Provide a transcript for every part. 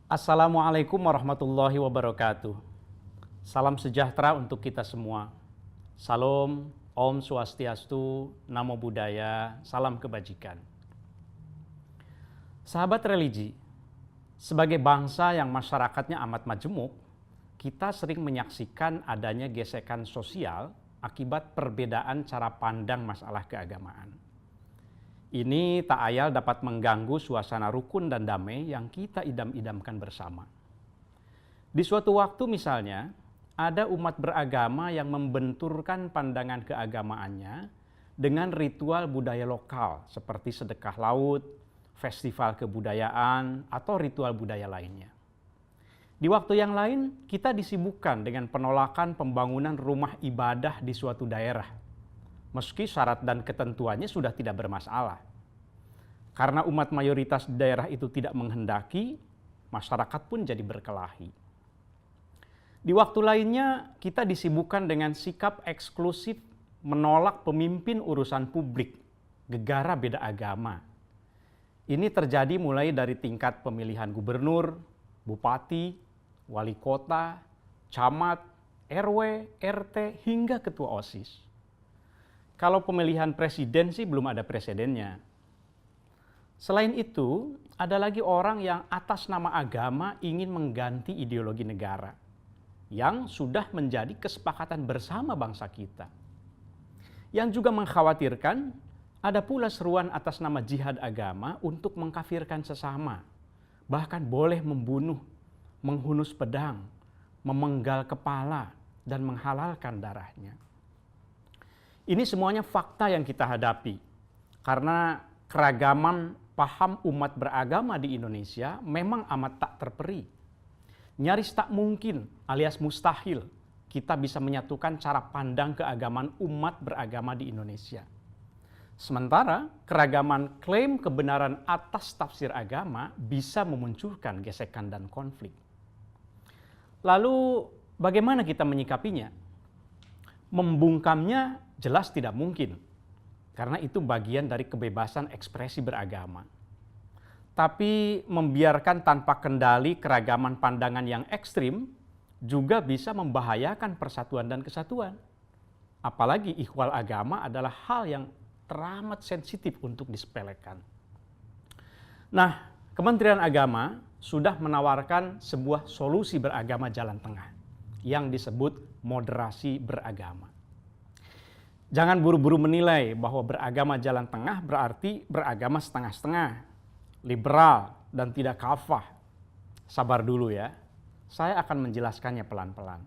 Assalamualaikum warahmatullahi wabarakatuh. Salam sejahtera untuk kita semua. Salam, Om Swastiastu, Namo Buddhaya, salam kebajikan. Sahabat religi, sebagai bangsa yang masyarakatnya amat majemuk, kita sering menyaksikan adanya gesekan sosial akibat perbedaan cara pandang masalah keagamaan. Ini tak ayal dapat mengganggu suasana rukun dan damai yang kita idam-idamkan bersama. Di suatu waktu misalnya, ada umat beragama yang membenturkan pandangan keagamaannya dengan ritual budaya lokal seperti sedekah laut, festival kebudayaan, atau ritual budaya lainnya. Di waktu yang lain, kita disibukkan dengan penolakan pembangunan rumah ibadah di suatu daerah, meski syarat dan ketentuannya sudah tidak bermasalah. Karena umat mayoritas di daerah itu tidak menghendaki, masyarakat pun jadi berkelahi. Di waktu lainnya, kita disibukkan dengan sikap eksklusif menolak pemimpin urusan publik, gegara beda agama. Ini terjadi mulai dari tingkat pemilihan gubernur, bupati, wali kota, camat, RW, RT, hingga ketua OSIS. Kalau pemilihan presiden sih belum ada presidennya. Selain itu, ada lagi orang yang atas nama agama ingin mengganti ideologi negara yang sudah menjadi kesepakatan bersama bangsa kita. Yang juga mengkhawatirkan, ada pula seruan atas nama jihad agama untuk mengkafirkan sesama, bahkan boleh membunuh, menghunus pedang, memenggal kepala, dan menghalalkan darahnya. Ini semuanya fakta yang kita hadapi, karena keragaman paham umat beragama di Indonesia memang amat tak terperi. Nyaris tak mungkin alias mustahil kita bisa menyatukan cara pandang keagamaan umat beragama di Indonesia. Sementara keragaman klaim kebenaran atas tafsir agama bisa memunculkan gesekan dan konflik. Lalu bagaimana kita menyikapinya? Membungkamnya jelas tidak mungkin, karena itu bagian dari kebebasan ekspresi beragama. Tapi membiarkan tanpa kendali keragaman pandangan yang ekstrim juga bisa membahayakan persatuan dan kesatuan. Apalagi ikhwal agama adalah hal yang teramat sensitif untuk disepelekan. Nah, Kementerian Agama sudah menawarkan sebuah solusi beragama jalan tengah yang disebut moderasi beragama. Jangan buru-buru menilai bahwa beragama jalan tengah berarti beragama setengah-setengah, liberal, dan tidak kafah. Sabar dulu ya, saya akan menjelaskannya pelan-pelan.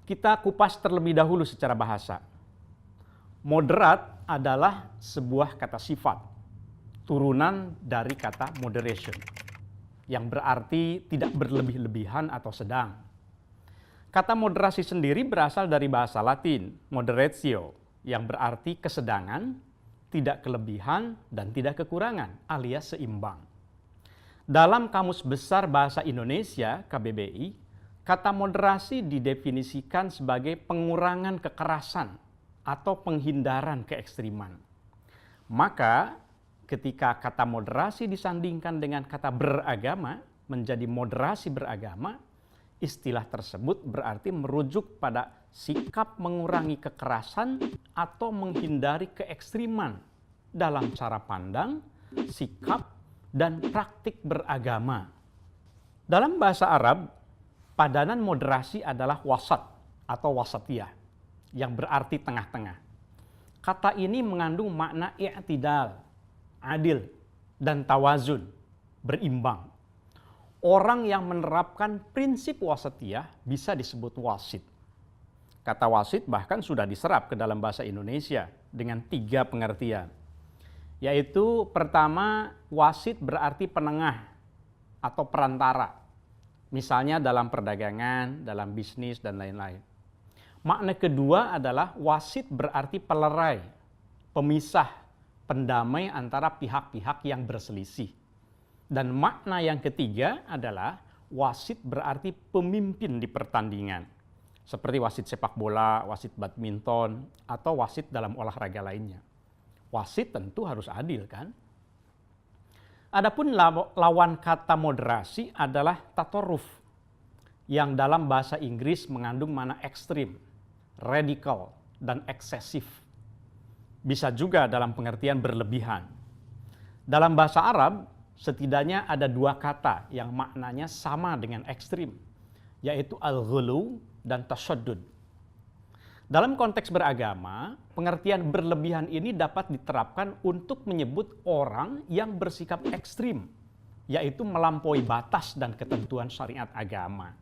Kita kupas terlebih dahulu secara bahasa. Moderat adalah sebuah kata sifat, turunan dari kata moderation, yang berarti tidak berlebih-lebihan atau sedang. Kata moderasi sendiri berasal dari bahasa Latin, moderatio, yang berarti kesedangan, tidak kelebihan, dan tidak kekurangan, alias seimbang. Dalam Kamus Besar Bahasa Indonesia, KBBI, kata moderasi didefinisikan sebagai pengurangan kekerasan atau penghindaran keekstriman. Maka, ketika kata moderasi disandingkan dengan kata beragama, menjadi moderasi beragama, istilah tersebut berarti merujuk pada sikap mengurangi kekerasan atau menghindari keekstriman dalam cara pandang, sikap, dan praktik beragama. Dalam bahasa Arab, padanan moderasi adalah wasat atau wasatiyah, yang berarti tengah-tengah. Kata ini mengandung makna i'tidal, adil, dan tawazun, berimbang. Orang yang menerapkan prinsip wasatiyah bisa disebut wasit. Kata wasit bahkan sudah diserap ke dalam bahasa Indonesia dengan 3 pengertian. Yaitu pertama, wasit berarti penengah atau perantara. Misalnya dalam perdagangan, dalam bisnis, dan lain-lain. Makna kedua adalah wasit berarti pelerai, pemisah, pendamai antara pihak-pihak yang berselisih. Dan makna yang ketiga adalah wasit berarti pemimpin di pertandingan. Seperti wasit sepak bola, wasit badminton, atau wasit dalam olahraga lainnya. Wasit tentu harus adil kan? Adapun lawan kata moderasi adalah tatoruf, yang dalam bahasa Inggris mengandung makna ekstrim, radikal, dan eksesif. Bisa juga dalam pengertian berlebihan. Dalam bahasa Arab, setidaknya ada dua kata yang maknanya sama dengan ekstrim, yaitu al-ghulu dan tasyaddud. Dalam konteks beragama, pengertian berlebihan ini dapat diterapkan untuk menyebut orang yang bersikap ekstrim, yaitu melampaui batas dan ketentuan syariat agama.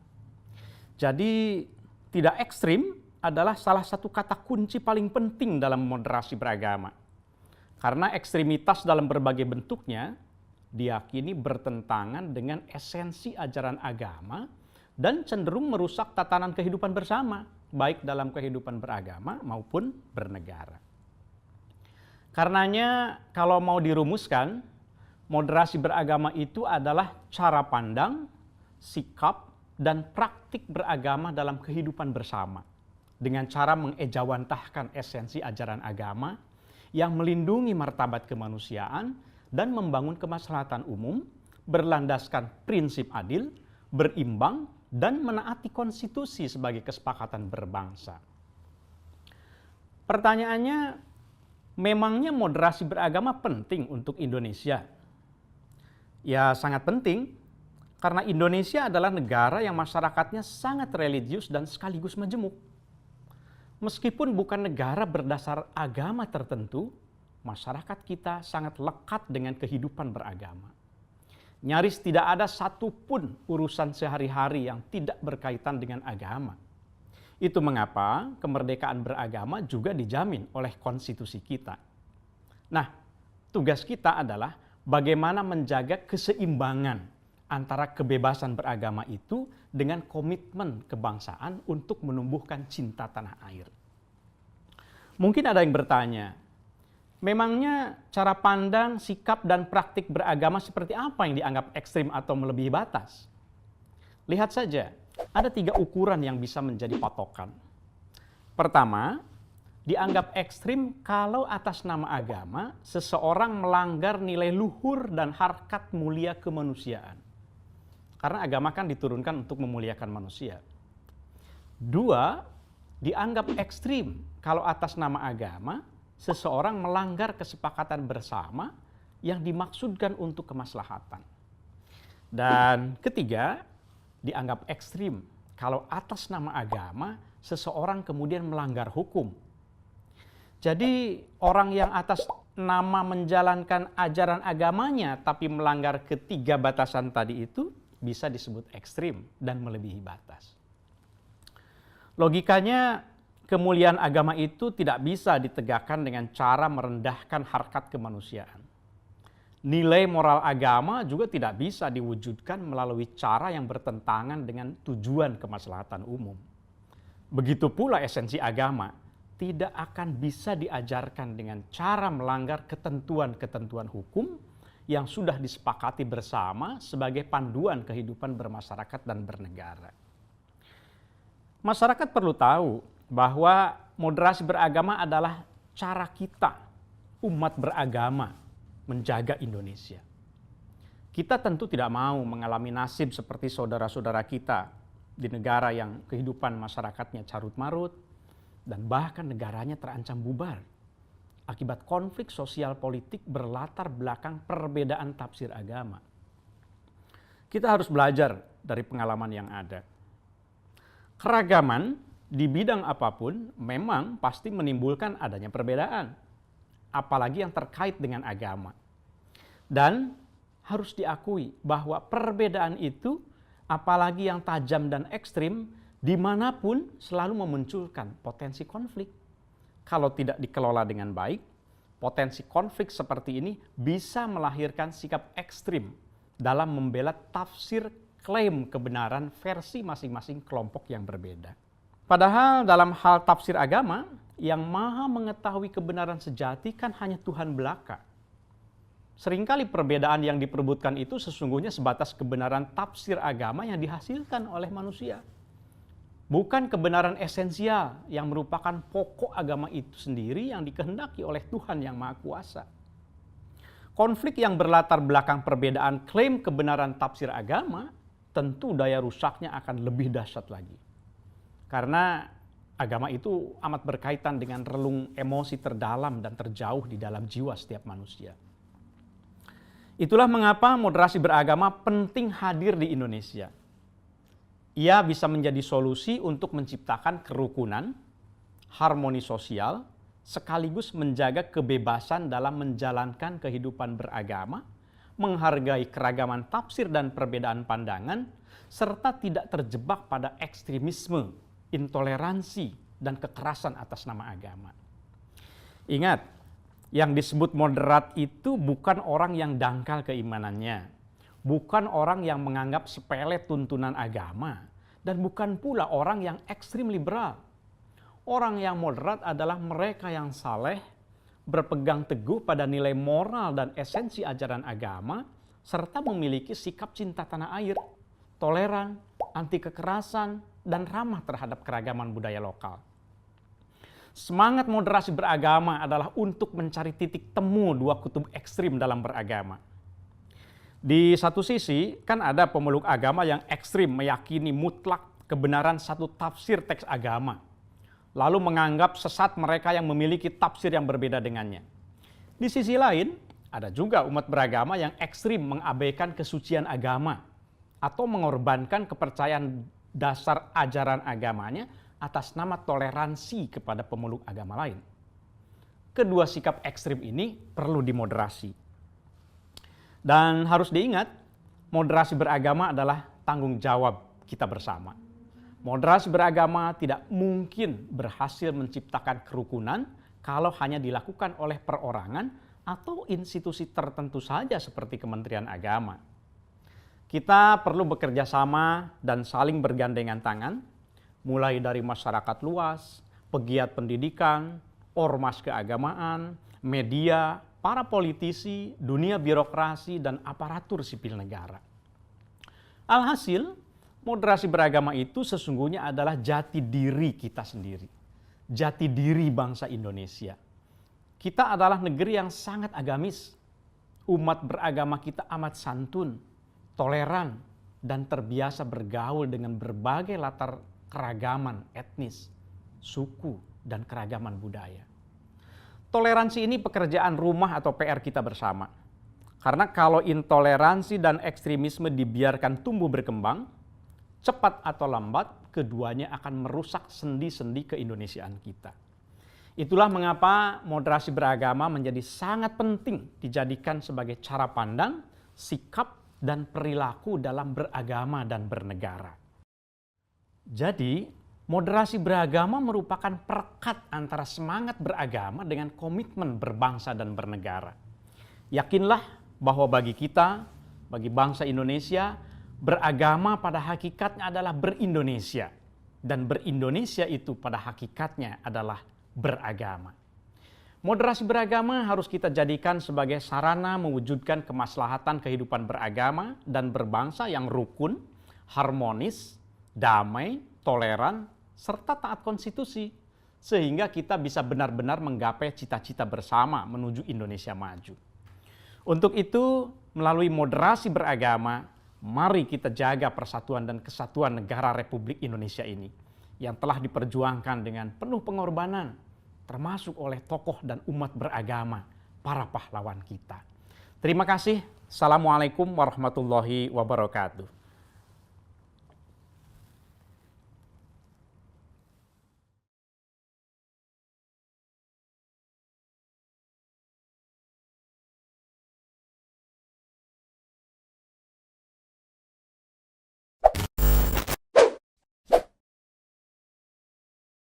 Jadi, tidak ekstrim adalah salah satu kata kunci paling penting dalam moderasi beragama. Karena ekstremitas dalam berbagai bentuknya diyakini bertentangan dengan esensi ajaran agama dan cenderung merusak tatanan kehidupan bersama, baik dalam kehidupan beragama maupun bernegara. Karenanya kalau mau dirumuskan, moderasi beragama itu adalah cara pandang, sikap, dan praktik beragama dalam kehidupan bersama dengan cara mengejawantahkan esensi ajaran agama yang melindungi martabat kemanusiaan dan membangun kemaslahatan umum berlandaskan prinsip adil, berimbang, dan menaati konstitusi sebagai kesepakatan berbangsa. Pertanyaannya, memangnya moderasi beragama penting untuk Indonesia? Ya, sangat penting, karena Indonesia adalah negara yang masyarakatnya sangat religius dan sekaligus majemuk. Meskipun bukan negara berdasar agama tertentu, masyarakat kita sangat lekat dengan kehidupan beragama. Nyaris tidak ada satupun urusan sehari-hari yang tidak berkaitan dengan agama. Itu mengapa kemerdekaan beragama juga dijamin oleh konstitusi kita. Nah, tugas kita adalah bagaimana menjaga keseimbangan antara kebebasan beragama itu dengan komitmen kebangsaan untuk menumbuhkan cinta tanah air. Mungkin ada yang bertanya, memangnya cara pandang, sikap, dan praktik beragama seperti apa yang dianggap ekstrim atau melebihi batas? Lihat saja, ada 3 ukuran yang bisa menjadi patokan. Pertama, dianggap ekstrim kalau atas nama agama seseorang melanggar nilai luhur dan harkat mulia kemanusiaan. Karena agama kan diturunkan untuk memuliakan manusia. 2, dianggap ekstrim kalau atas nama agama seseorang melanggar kesepakatan bersama yang dimaksudkan untuk kemaslahatan. Dan ketiga, dianggap ekstrim kalau atas nama agama seseorang kemudian melanggar hukum. Jadi orang yang atas nama menjalankan ajaran agamanya tapi melanggar ketiga batasan tadi itu bisa disebut ekstrim dan melebihi batas. Logikanya, kemuliaan agama itu tidak bisa ditegakkan dengan cara merendahkan harkat kemanusiaan. Nilai moral agama juga tidak bisa diwujudkan melalui cara yang bertentangan dengan tujuan kemaslahatan umum. Begitu pula esensi agama tidak akan bisa diajarkan dengan cara melanggar ketentuan-ketentuan hukum yang sudah disepakati bersama sebagai panduan kehidupan bermasyarakat dan bernegara. Masyarakat perlu tahu bahwa moderasi beragama adalah cara kita, umat beragama, menjaga Indonesia. Kita tentu tidak mau mengalami nasib seperti saudara-saudara kita di negara yang kehidupan masyarakatnya carut-marut dan bahkan negaranya terancam bubar akibat konflik sosial politik berlatar belakang perbedaan tafsir agama. Kita harus belajar dari pengalaman yang ada. Keragaman di bidang apapun memang pasti menimbulkan adanya perbedaan, apalagi yang terkait dengan agama. Dan harus diakui bahwa perbedaan itu, apalagi yang tajam dan ekstrim, dimanapun selalu memunculkan potensi konflik. Kalau tidak dikelola dengan baik, potensi konflik seperti ini bisa melahirkan sikap ekstrim dalam membela tafsir klaim kebenaran versi masing-masing kelompok yang berbeda. Padahal dalam hal tafsir agama, yang maha mengetahui kebenaran sejati kan hanya Tuhan belaka. Seringkali perbedaan yang diperebutkan itu sesungguhnya sebatas kebenaran tafsir agama yang dihasilkan oleh manusia. Bukan kebenaran esensial yang merupakan pokok agama itu sendiri yang dikehendaki oleh Tuhan yang Maha Kuasa. Konflik yang berlatar belakang perbedaan klaim kebenaran tafsir agama, tentu daya rusaknya akan lebih dahsyat lagi. Karena agama itu amat berkaitan dengan relung emosi terdalam dan terjauh di dalam jiwa setiap manusia. Itulah mengapa moderasi beragama penting hadir di Indonesia. Ia bisa menjadi solusi untuk menciptakan kerukunan, harmoni sosial, sekaligus menjaga kebebasan dalam menjalankan kehidupan beragama, menghargai keragaman tafsir dan perbedaan pandangan, serta tidak terjebak pada ekstremisme, intoleransi, dan kekerasan atas nama agama. Ingat, yang disebut moderat itu bukan orang yang dangkal keimanannya, bukan orang yang menganggap sepele tuntunan agama, dan bukan pula orang yang ekstrim liberal. Orang yang moderat adalah mereka yang saleh, berpegang teguh pada nilai moral dan esensi ajaran agama, serta memiliki sikap cinta tanah air, toleran, anti kekerasan, dan ramah terhadap keragaman budaya lokal. Semangat moderasi beragama adalah untuk mencari titik temu dua kutub ekstrim dalam beragama. Di satu sisi, kan ada pemeluk agama yang ekstrim meyakini mutlak kebenaran satu tafsir teks agama, lalu menganggap sesat mereka yang memiliki tafsir yang berbeda dengannya. Di sisi lain, ada juga umat beragama yang ekstrim mengabaikan kesucian agama atau mengorbankan kepercayaan dasar ajaran agamanya atas nama toleransi kepada pemeluk agama lain. Kedua sikap ekstrim ini perlu dimoderasi. Dan harus diingat, moderasi beragama adalah tanggung jawab kita bersama. Moderasi beragama tidak mungkin berhasil menciptakan kerukunan kalau hanya dilakukan oleh perorangan atau institusi tertentu saja seperti Kementerian Agama. Kita perlu bekerja sama dan saling bergandengan tangan, mulai dari masyarakat luas, pegiat pendidikan, ormas keagamaan, media, para politisi, dunia birokrasi, dan aparatur sipil negara. Alhasil, moderasi beragama itu sesungguhnya adalah jati diri kita sendiri, jati diri bangsa Indonesia. Kita adalah negeri yang sangat agamis. Umat beragama kita amat santun, toleran, dan terbiasa bergaul dengan berbagai latar keragaman etnis, suku, dan keragaman budaya. Toleransi ini pekerjaan rumah atau PR kita bersama. Karena kalau intoleransi dan ekstremisme dibiarkan tumbuh berkembang, cepat atau lambat, keduanya akan merusak sendi-sendi keindonesiaan kita. Itulah mengapa moderasi beragama menjadi sangat penting dijadikan sebagai cara pandang, sikap, dan perilaku dalam beragama dan bernegara. Jadi, moderasi beragama merupakan perekat antara semangat beragama dengan komitmen berbangsa dan bernegara. Yakinlah bahwa bagi kita, bagi bangsa Indonesia, beragama pada hakikatnya adalah berindonesia. Dan berindonesia itu pada hakikatnya adalah beragama. Moderasi beragama harus kita jadikan sebagai sarana mewujudkan kemaslahatan kehidupan beragama dan berbangsa yang rukun, harmonis, damai, toleran, serta taat konstitusi. Sehingga kita bisa benar-benar menggapai cita-cita bersama menuju Indonesia maju. Untuk itu, melalui moderasi beragama, mari kita jaga persatuan dan kesatuan negara Republik Indonesia ini yang telah diperjuangkan dengan penuh pengorbanan, termasuk oleh tokoh dan umat beragama, para pahlawan kita. Terima kasih. Assalamualaikum warahmatullahi wabarakatuh.